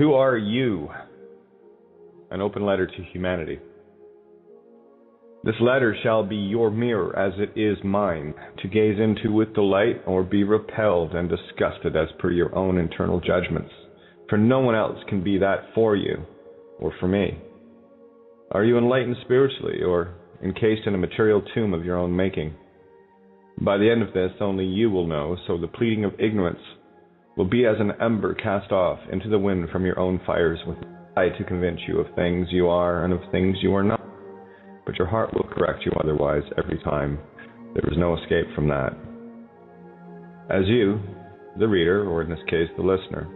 Who are you? An open letter to humanity. This letter shall be your mirror as it is mine, to gaze into with delight or be repelled and disgusted as per your own internal judgments, for no one else can be that for you or for me. Are you enlightened spiritually or encased in a material tomb of your own making? By the end of this, only you will know, so the pleading of ignorance will be as an ember cast off into the wind from your own fires, with an eye to convince you of things you are and of things you are not. But your heart will correct you otherwise every time. There is no escape from that. As you, the reader, or in this case the listener,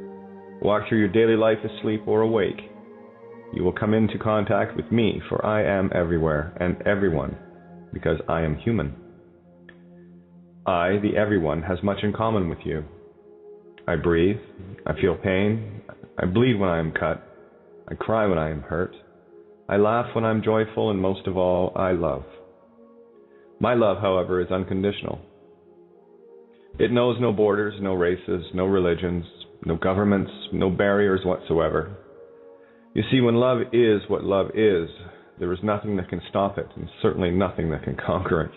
walk through your daily life asleep or awake, you will come into contact with me, for I am everywhere and everyone, because I am human. I, the everyone, has much in common with you. I breathe, I feel pain, I bleed when I am cut, I cry when I am hurt, I laugh when I am joyful, and most of all, I love. My love, however, is unconditional. It knows no borders, no races, no religions, no governments, no barriers whatsoever. You see, when love is what love is, there is nothing that can stop it, and certainly nothing that can conquer it.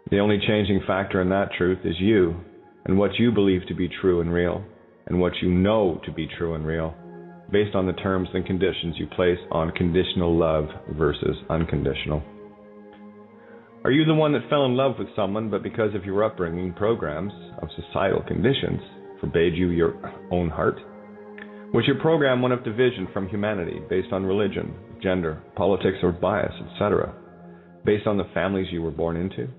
The only changing factor in that truth is you, and what you believe to be true and real, and what you know to be true and real, based on the terms and conditions you place on conditional love versus unconditional. Are you the one that fell in love with someone, but because of your upbringing, programs of societal conditions forbade you your own heart? Was your program one of division from humanity, based on religion, gender, politics, or bias, etc., based on the families you were born into?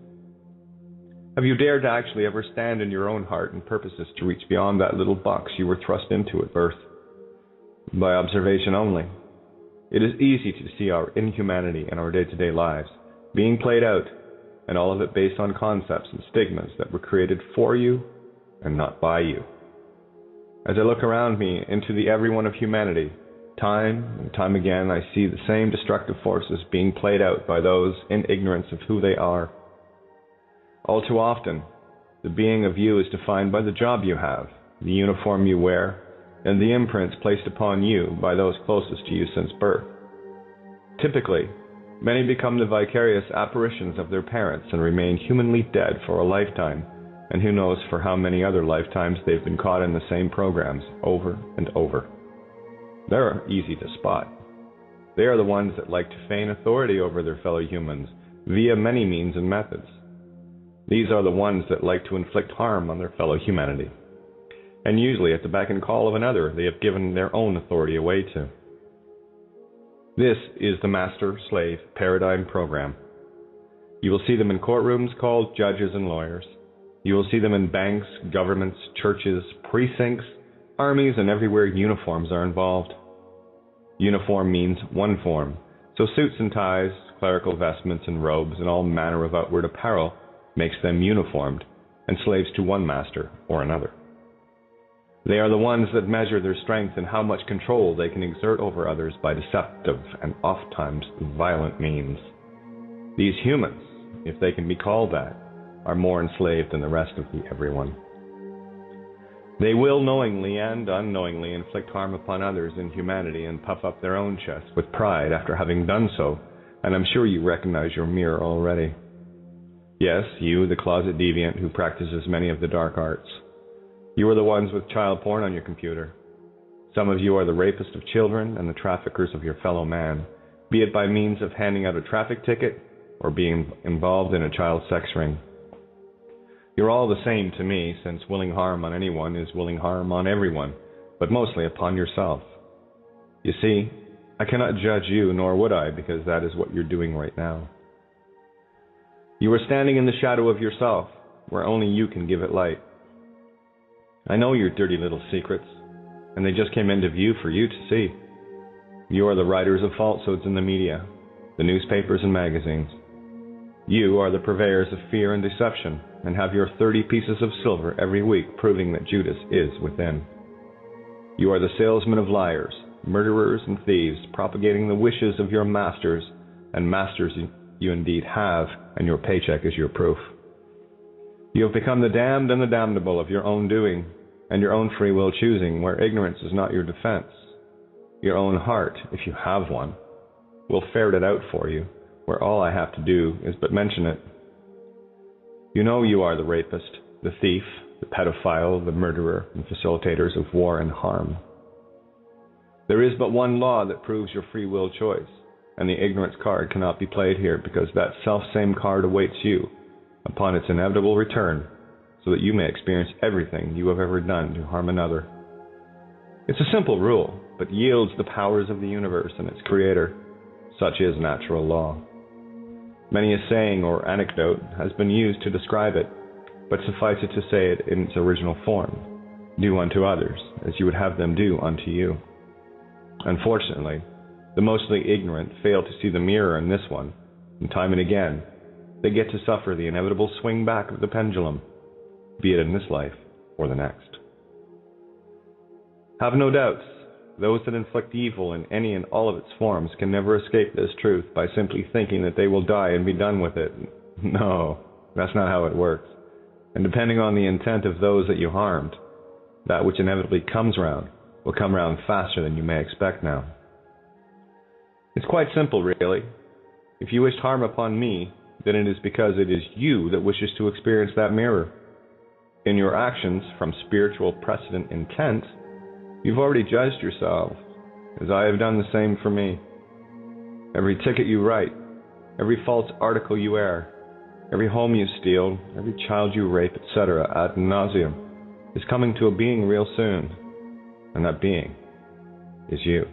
Have you dared to actually ever stand in your own heart and purposes to reach beyond that little box you were thrust into at birth? By observation only. It is easy to see our inhumanity in our day-to-day lives being played out, and all of it based on concepts and stigmas that were created for you and not by you. As I look around me into the everyone of humanity, time and time again I see the same destructive forces being played out by those in ignorance of who they are. All too often, the being of you is defined by the job you have, the uniform you wear, and the imprints placed upon you by those closest to you since birth. Typically, many become the vicarious apparitions of their parents and remain humanly dead for a lifetime, and who knows for how many other lifetimes they've been caught in the same programs over and over. They're easy to spot. They are the ones that like to feign authority over their fellow humans via many means and methods. These are the ones that like to inflict harm on their fellow humanity. And usually at the beck and call of another, they have given their own authority away to. This is the master-slave paradigm program. You will see them in courtrooms called judges and lawyers. You will see them in banks, governments, churches, precincts, armies, and everywhere uniforms are involved. Uniform means one form, so suits and ties, clerical vestments and robes, and all manner of outward apparel makes them uniformed, and slaves to one master or another. They are the ones that measure their strength and how much control they can exert over others by deceptive and oft-times violent means. These humans, if they can be called that, are more enslaved than the rest of the everyone. They will knowingly and unknowingly inflict harm upon others in humanity and puff up their own chests with pride after having done so, and I'm sure you recognize your mirror already. Yes, you, the closet deviant who practices many of the dark arts. You are the ones with child porn on your computer. Some of you are the rapists of children and the traffickers of your fellow man, be it by means of handing out a traffic ticket or being involved in a child sex ring. You're all the same to me, since willing harm on anyone is willing harm on everyone, but mostly upon yourself. You see, I cannot judge you, nor would I, because that is what you're doing right now. You are standing in the shadow of yourself, where only you can give it light. I know your dirty little secrets, and they just came into view for you to see. You are the writers of falsehoods in the media, the newspapers and magazines. You are the purveyors of fear and deception, and have your 30 pieces of silver every week proving that Judas is within. You are the salesmen of liars, murderers and thieves, propagating the wishes of your masters, and masters you indeed have, and your paycheck is your proof. You have become the damned and the damnable of your own doing, and your own free will choosing, where ignorance is not your defense, Your own heart, if you have one, will ferret it out for you, where all I have to do is but mention it. You know you are the rapist, the thief, the pedophile, the murderer, and facilitators of war and harm. There is but one law that proves your free will choice, and the ignorance card cannot be played here because that self-same card awaits you upon its inevitable return, so that you may experience everything you have ever done to harm another. It's a simple rule, but yields the powers of the universe and its creator. Such is natural law. Many a saying or anecdote has been used to describe it, but suffice it to say it in its original form. Do unto others as you would have them do unto you. Unfortunately, the mostly ignorant fail to see the mirror in this one, and time and again, they get to suffer the inevitable swing back of the pendulum, be it in this life or the next. Have no doubts, those that inflict evil in any and all of its forms can never escape this truth by simply thinking that they will die and be done with it. No, that's not how it works. And depending on the intent of those that you harmed, that which inevitably comes round will come round faster than you may expect now. It's quite simple, really. If you wished harm upon me, then it is because it is you that wishes to experience that mirror. In your actions, from spiritual precedent intent, you've already judged yourself, as I have done the same for me. Every ticket you write, every false article you air, every home you steal, every child you rape, etc., ad nauseum, is coming to a being real soon, and that being is you.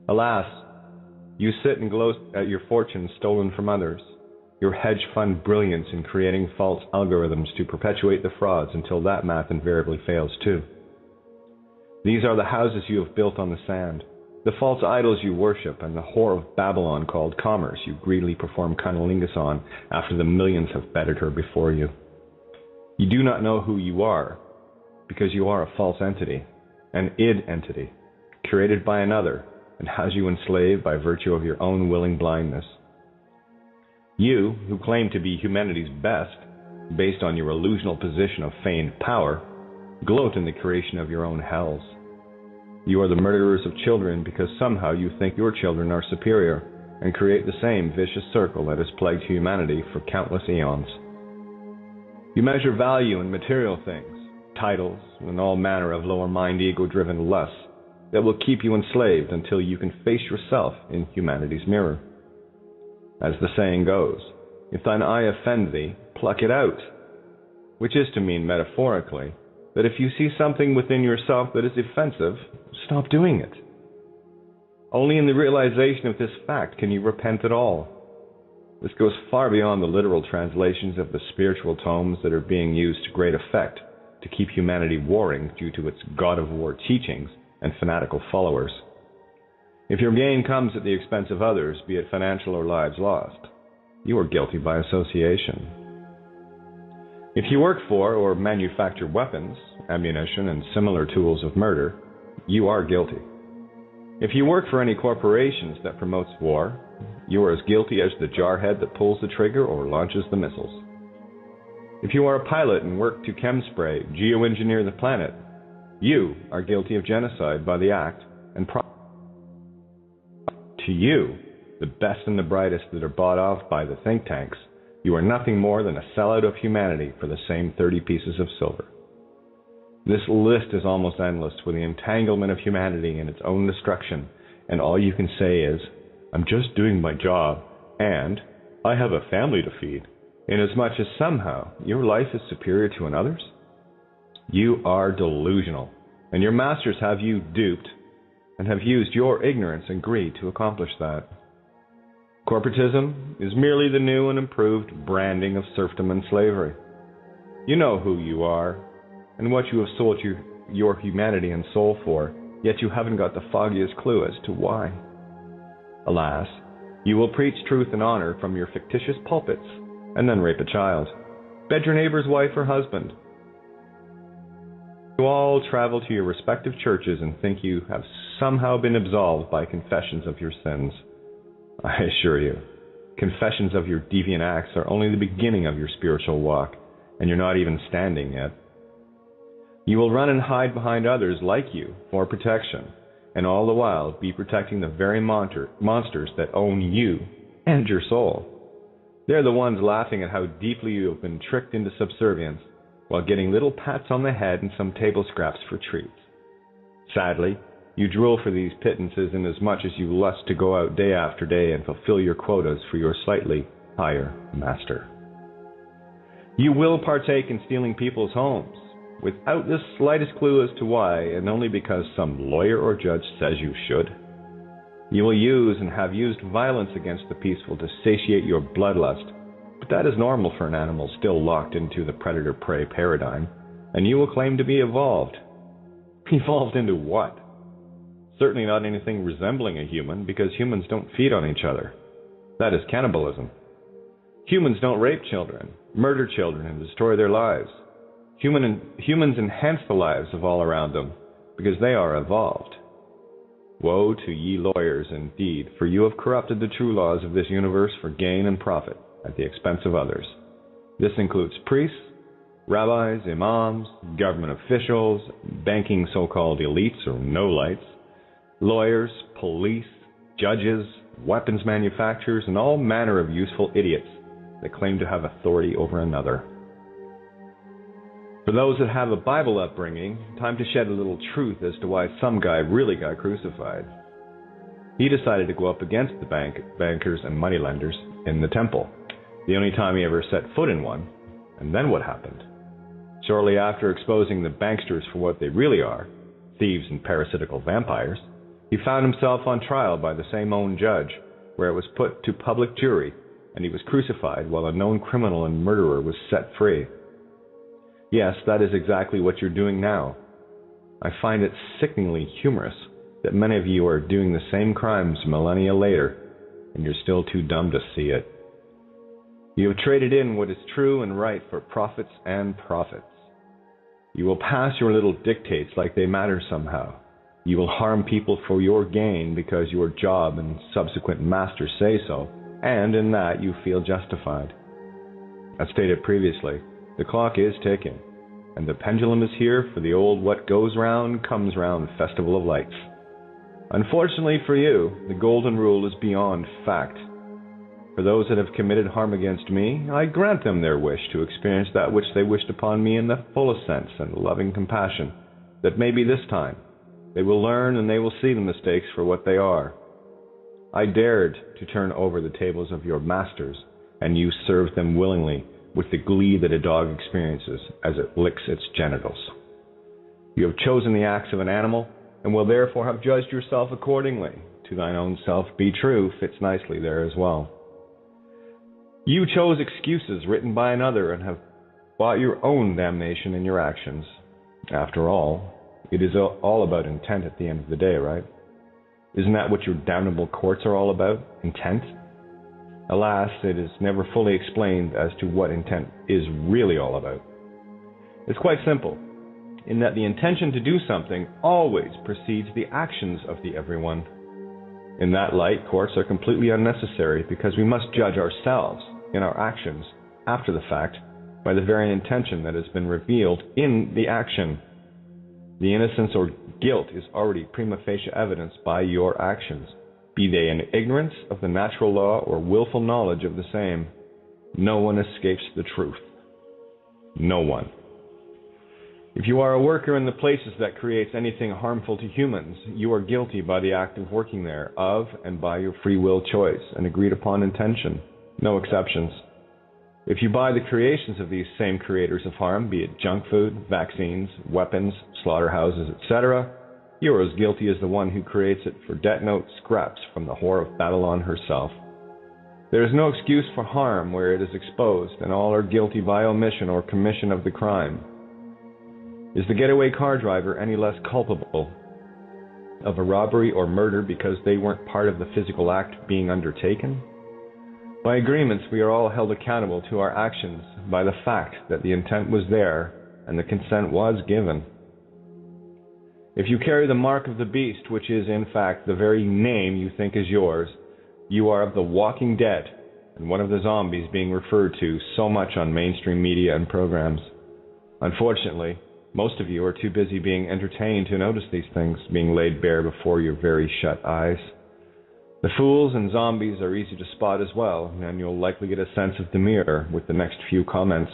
Alas, you sit and gloat at your fortunes stolen from others, your hedge fund brilliance in creating false algorithms to perpetuate the frauds until that math invariably fails too. These are the houses you have built on the sand, the false idols you worship, and the whore of Babylon called commerce you greedily perform cunnilingus on after the millions have bettered her before you. You do not know who you are, because you are a false entity, an id entity, created by another, and has you enslaved by virtue of your own willing blindness. You, who claim to be humanity's best, based on your illusional position of feigned power, gloat in the creation of your own hells. You are the murderers of children because somehow you think your children are superior, and create the same vicious circle that has plagued humanity for countless eons. You measure value in material things, titles, and all manner of lower mind ego-driven lusts that will keep you enslaved until you can face yourself in humanity's mirror. As the saying goes, if thine eye offend thee, pluck it out, which is to mean metaphorically that if you see something within yourself that is offensive, stop doing it. Only in the realization of this fact can you repent at all. This goes far beyond the literal translations of the spiritual tomes that are being used to great effect to keep humanity warring due to its god of war teachings and fanatical followers. If your gain comes at the expense of others, be it financial or lives lost, you are guilty by association. If you work for or manufacture weapons, ammunition, and similar tools of murder, you are guilty. If you work for any corporations that promotes war, you are as guilty as the jarhead that pulls the trigger or launches the missiles. If you are a pilot and work to chemspray, geoengineer the planet, you are guilty of genocide by the act and to you, the best and the brightest that are bought off by the think tanks, you are nothing more than a sellout of humanity for the same 30 pieces of silver. This list is almost endless with the entanglement of humanity in its own destruction, and all you can say is, I'm just doing my job, and I have a family to feed, inasmuch as somehow your life is superior to another's. You are delusional, and your masters have you duped, and have used your ignorance and greed to accomplish that. Corporatism is merely the new and improved branding of serfdom and slavery. You know who you are, and what you have sold your humanity and soul for, yet you haven't got the foggiest clue as to why. Alas, you will preach truth and honor from your fictitious pulpits, and then rape a child, bed your neighbor's wife or husband. You all travel to your respective churches and think you have somehow been absolved by confessions of your sins. I assure you, confessions of your deviant acts are only the beginning of your spiritual walk, and you're not even standing yet. You will run and hide behind others like you for protection, and all the while be protecting the very monsters that own you and your soul. They're the ones laughing at how deeply you have been tricked into subservience, while getting little pats on the head and some table scraps for treats. Sadly, you drool for these pittances inasmuch as you lust to go out day after day and fulfill your quotas for your slightly higher master. You will partake in stealing people's homes, without the slightest clue as to why, and only because some lawyer or judge says you should. You will use and have used violence against the peaceful to satiate your bloodlust, but that is normal for an animal still locked into the predator-prey paradigm, and you will claim to be evolved. Evolved into what? Certainly not anything resembling a human, because humans don't feed on each other. That is cannibalism. Humans don't rape children, murder children, and destroy their lives. Humans enhance the lives of all around them, because they are evolved. Woe to ye lawyers, indeed, for you have corrupted the true laws of this universe for gain and profit at the expense of others. This includes priests, rabbis, imams, government officials, banking so-called elites or no-lights, lawyers, police, judges, weapons manufacturers, and all manner of useful idiots that claim to have authority over another. For those that have a Bible upbringing, time to shed a little truth as to why some guy really got crucified. He decided to go up against the bankers and moneylenders in the temple, the only time he ever set foot in one. And then what happened? Shortly after exposing the banksters for what they really are, thieves and parasitical vampires, he found himself on trial by the same own judge, where it was put to public jury, and he was crucified while a known criminal and murderer was set free. Yes, that is exactly what you're doing now. I find it sickeningly humorous that many of you are doing the same crimes millennia later, and you're still too dumb to see it. You have traded in what is true and right for profits and profits. You will pass your little dictates like they matter somehow. You will harm people for your gain because your job and subsequent masters say so, and in that you feel justified. As stated previously, the clock is ticking, and the pendulum is here for the old what goes round comes round festival of lights. Unfortunately for you, the golden rule is beyond fact. For those that have committed harm against me, I grant them their wish to experience that which they wished upon me in the fullest sense and loving compassion, that maybe this time they will learn and they will see the mistakes for what they are. I dared to turn over the tables of your masters, and you served them willingly, with the glee that a dog experiences as it licks its genitals. You have chosen the acts of an animal, and will therefore have judged yourself accordingly. To thine own self be true fits nicely there as well. You chose excuses written by another, and have bought your own damnation in your actions. After all, it is all about intent at the end of the day, right? Isn't that what your damnable courts are all about? Intent? Alas, it is never fully explained as to what intent is really all about. It's quite simple, in that the intention to do something always precedes the actions of the everyone. In that light, courts are completely unnecessary because we must judge ourselves in our actions after the fact by the very intention that has been revealed in the action. The innocence or guilt is already prima facie evidenced by your actions, be they in ignorance of the natural law or willful knowledge of the same. No one escapes the truth. No one. If you are a worker in the places that creates anything harmful to humans, you are guilty by the act of working there, of and by your free will choice and agreed upon intention. No exceptions. If you buy the creations of these same creators of harm, be it junk food, vaccines, weapons, slaughterhouses, etc., you are as guilty as the one who creates it for debt note scraps from the whore of Babylon herself. There is no excuse for harm where it is exposed, and all are guilty by omission or commission of the crime. Is the getaway car driver any less culpable of a robbery or murder because they weren't part of the physical act being undertaken? By agreements, we are all held accountable to our actions by the fact that the intent was there and the consent was given. If you carry the mark of the beast, which is in fact the very name you think is yours, you are of the walking dead and one of the zombies being referred to so much on mainstream media and programs. Unfortunately, Most of you are too busy being entertained to notice these things being laid bare before your very shut eyes. The fools and zombies are easy to spot as well, and you'll likely get a sense of demeanor with the next few comments.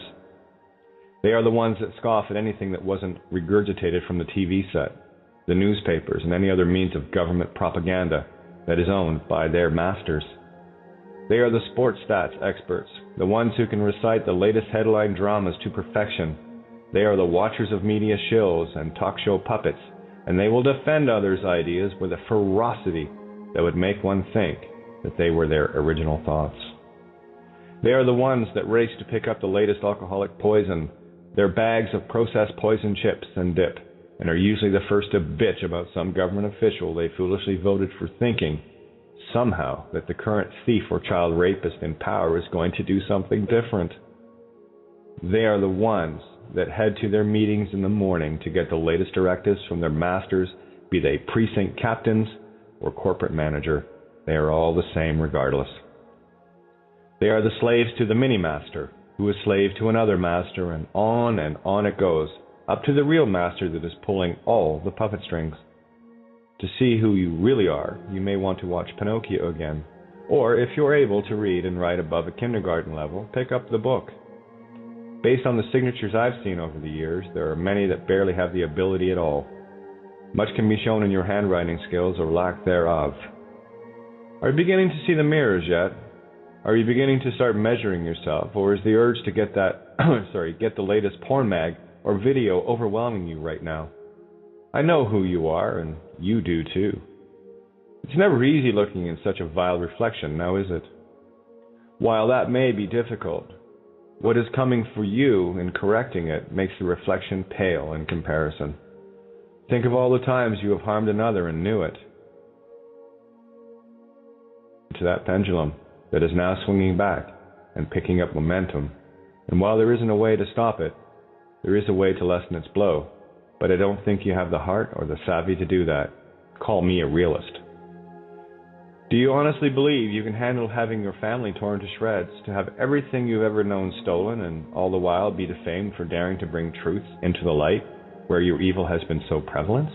They are the ones that scoff at anything that wasn't regurgitated from the TV set, the newspapers, and any other means of government propaganda that is owned by their masters. They are the sports stats experts, the ones who can recite the latest headline dramas to perfection. They are the watchers of media shills and talk show puppets, and they will defend others' ideas with a ferocity that would make one think that they were their original thoughts. They are the ones that race to pick up the latest alcoholic poison, their bags of processed poison chips and dip, and are usually the first to bitch about some government official they foolishly voted for, thinking somehow that the current thief or child rapist in power is going to do something different. They are the ones that head to their meetings in the morning to get the latest directives from their masters, be they precinct captains or corporate manager. They are all the same regardless. They are the slaves to the mini-master, who is slave to another master, and on it goes, up to the real master that is pulling all the puppet strings. To see who you really are, you may want to watch Pinocchio again, or if you're able to read and write above a kindergarten level, pick up the book. Based on the signatures I've seen over the years, there are many that barely have the ability at all. Much can be shown in your handwriting skills or lack thereof. Are you beginning to see the mirrors yet? Are you beginning to start measuring yourself, or is the urge to get get the latest porn mag or video overwhelming you right now? I know who you are, and you do too. It's never easy looking in such a vile reflection, now is it? While that may be difficult, what is coming for you in correcting it makes the reflection pale in comparison. Think of all the times you have harmed another and knew it. To that pendulum that is now swinging back and picking up momentum, and while there isn't a way to stop it, there is a way to lessen its blow, but I don't think you have the heart or the savvy to do that. Call me a realist. Do you honestly believe you can handle having your family torn to shreds, to have everything you've ever known stolen, and all the while be defamed for daring to bring truth into the light where your evil has been so prevalent?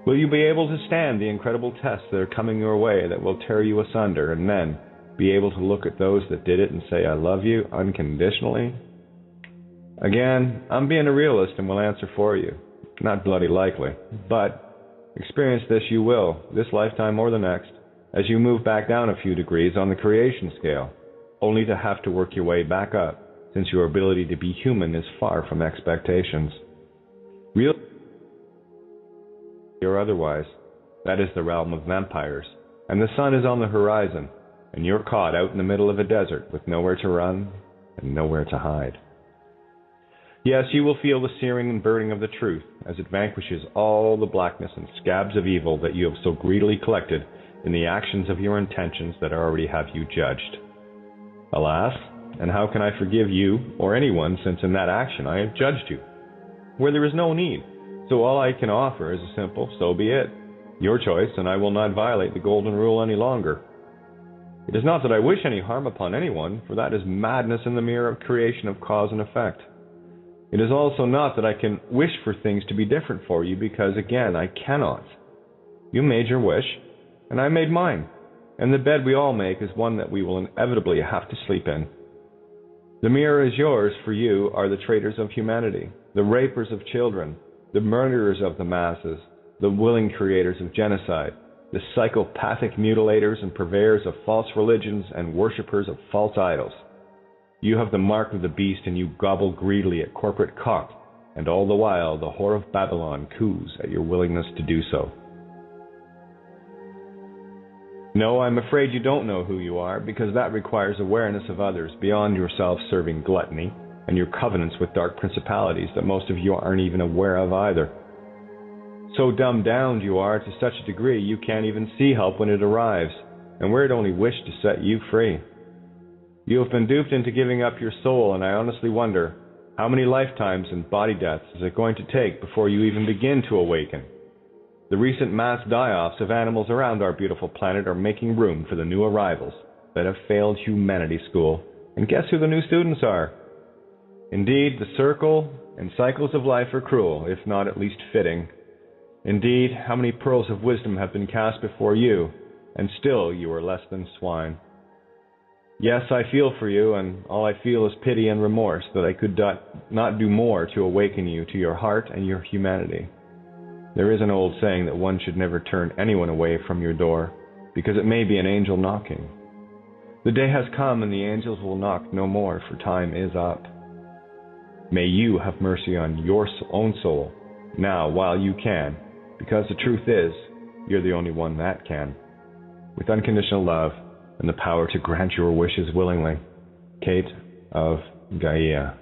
Will you be able to stand the incredible tests that are coming your way that will tear you asunder, and then be able to look at those that did it and say, I love you unconditionally? Again, I'm being a realist and will answer for you. Not bloody likely, but experience this you will, this lifetime or the next, as you move back down a few degrees on the creation scale, only to have to work your way back up, since your ability to be human is far from expectations. Real or otherwise, that is the realm of vampires, and the sun is on the horizon, and you're caught out in the middle of a desert with nowhere to run and nowhere to hide. Yes, you will feel the searing and burning of the truth as it vanquishes all the blackness and scabs of evil that you have so greedily collected in the actions of your intentions that already have you judged. Alas, and how can I forgive you or anyone, since in that action I have judged you, where there is no need? So all I can offer is a simple, so be it. Your choice, and I will not violate the golden rule any longer. It is not that I wish any harm upon anyone, for that is madness in the mirror creation of cause and effect. It is also not that I can wish for things to be different for you, because again, I cannot. You made your wish, and I made mine, and the bed we all make is one that we will inevitably have to sleep in. The mirror is yours, for you are the traitors of humanity, the rapers of children, the murderers of the masses, the willing creators of genocide, the psychopathic mutilators and purveyors of false religions and worshippers of false idols. You have the mark of the beast, and you gobble greedily at corporate cock, and all the while the whore of Babylon coos at your willingness to do so. No, I'm afraid you don't know who you are, because that requires awareness of others beyond your self-serving gluttony and your covenants with dark principalities that most of you aren't even aware of either. So dumbed down you are to such a degree you can't even see help when it arrives, and where it only wished to set you free. You have been duped into giving up your soul, and I honestly wonder, how many lifetimes and body deaths is it going to take before you even begin to awaken? The recent mass die-offs of animals around our beautiful planet are making room for the new arrivals that have failed humanity school. And guess who the new students are? Indeed, the circle and cycles of life are cruel, if not at least fitting. Indeed, how many pearls of wisdom have been cast before you, and still you are less than swine. Yes, I feel for you, and all I feel is pity and remorse that I could not do more to awaken you to your heart and your humanity. There is an old saying that one should never turn anyone away from your door, because it may be an angel knocking. The day has come, and the angels will knock no more, for time is up. May you have mercy on your own soul, now while you can, because the truth is, you're the only one that can. With unconditional love, and the power to grant your wishes willingly, Kate of Gaia.